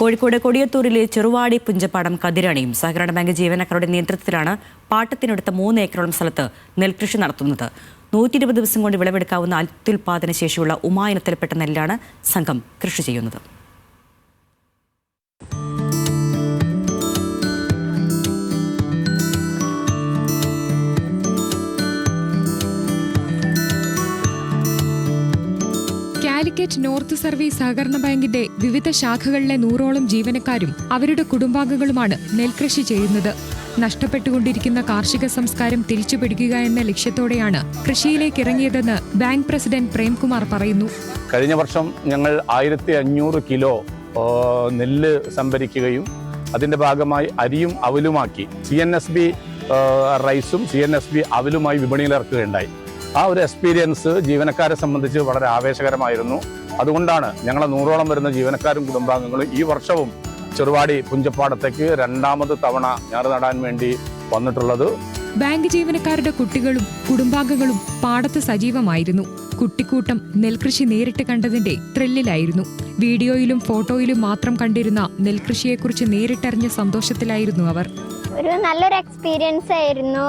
കോഴിക്കോട് കൊടിയത്തൂരിലെ ചെറുവാടി പുഞ്ചപ്പാടം കതിരണിയും സഹകരണ ബാങ്ക് ജീവനക്കാരുടെ നേതൃത്വത്തിലാണ് പാട്ടത്തിനെടുത്ത 3 ഏക്കറോളം സ്ഥലത്ത് നെൽകൃഷി നടത്തുന്നത്. 120 ദിവസം കൊണ്ട് വിളവെടുക്കാവുന്ന അത്യുൽപാദന ശേഷിയുള്ള ഉമാ ഇനത്തിൽപ്പെട്ട നെല്ലാണ് സംഘം കൃഷി ചെയ്യുന്നത്. കാലിക്കറ്റ് നോർത്ത് സർവീസ് സഹകരണ ബാങ്കിന്റെ വിവിധ ശാഖകളിലെ 100ഓളം ജീവനക്കാരും അവരുടെ കുടുംബാംഗങ്ങളുമാണ് നെൽകൃഷി ചെയ്യുന്നത്. നഷ്ടപ്പെട്ടുകൊണ്ടിരിക്കുന്ന കാർഷിക സംസ്കാരം തിരിച്ചുപിടിക്കുക എന്ന ലക്ഷ്യത്തോടെയാണ് കൃഷിയിലേക്ക് ഇറങ്ങിയതെന്ന് ബാങ്ക് പ്രസിഡന്റ് പ്രേംകുമാർ പറയുന്നു. കഴിഞ്ഞ വർഷം ഞങ്ങൾ 1500 കിലോ നെല്ല് സംഭരിക്കുകയും അതിന്റെ ഭാഗമായി അരിയും അവലുമാക്കി CNSB റൈസും CNSB അവലുമായി വിപണിയിലിറക്കുകയുണ്ടായി. ആ ഒരു എക്സ്പീരിയൻസ് ജീവനക്കാരെ സംബന്ധിച്ച് വളരെ ആവേശകരമായിരുന്നു. അതുകൊണ്ടാണ് ഞങ്ങളെ 100ഓളം വരുന്ന ജീവനക്കാരും കുടുംബാംഗങ്ങളും ഈ വർഷവും ചെറുവാടി പുഞ്ചപ്പാടത്തേക്ക് 2ാമത് തവണ ഞാറ് നടാൻ വേണ്ടി വന്നിട്ടുള്ളത്. ബാങ്ക് ജീവനക്കാരുടെ കുട്ടികളും കുടുംബാംഗങ്ങളും പാടത്ത് സജീവമായിരുന്നു. കുട്ടിക്കൂട്ടം നെൽകൃഷി നേരിട്ട് കണ്ടതിന്റെ ത്രില്ലിലായിരുന്നു. വീഡിയോയിലും ഫോട്ടോയിലും മാത്രം കണ്ടിരുന്ന നെൽകൃഷിയെക്കുറിച്ച് നേരിട്ടറിഞ്ഞ സന്തോഷത്തിലായിരുന്നു അവർ. ഒരു നല്ലൊരു എക്സ്പീരിയൻസ് ആയിരുന്നു.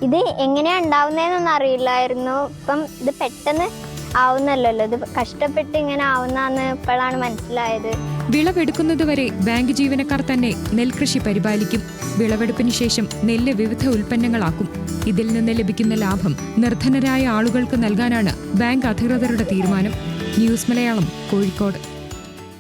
ഇത് എങ്ങനെയാ ഉണ്ടാവുന്നതെന്നൊന്നും അറിയില്ലായിരുന്നു. ഇപ്പം ഇത് പെട്ടെന്ന് ആവുന്നല്ലോ, ഇത് കഷ്ടപ്പെട്ട് ഇങ്ങനെ ആവുന്നതെന്ന് ഇപ്പോഴാണ് മനസ്സിലായത്. വിളവെടുക്കുന്നതുവരെ ബാങ്ക് ജീവനക്കാർ തന്നെ നെൽകൃഷി പരിപാലിക്കും. വിളവെടുപ്പിന് ശേഷം നെല്ല് വിവിധ ഉൽപ്പന്നങ്ങളാക്കും. ഇതിൽ നിന്ന് ലഭിക്കുന്ന ലാഭം നിർധനരായ ആളുകൾക്ക് നൽകാനാണ് ബാങ്ക് അധികൃതരുടെ തീരുമാനം. ന്യൂസ് മലയാളം, കോഴിക്കോട്.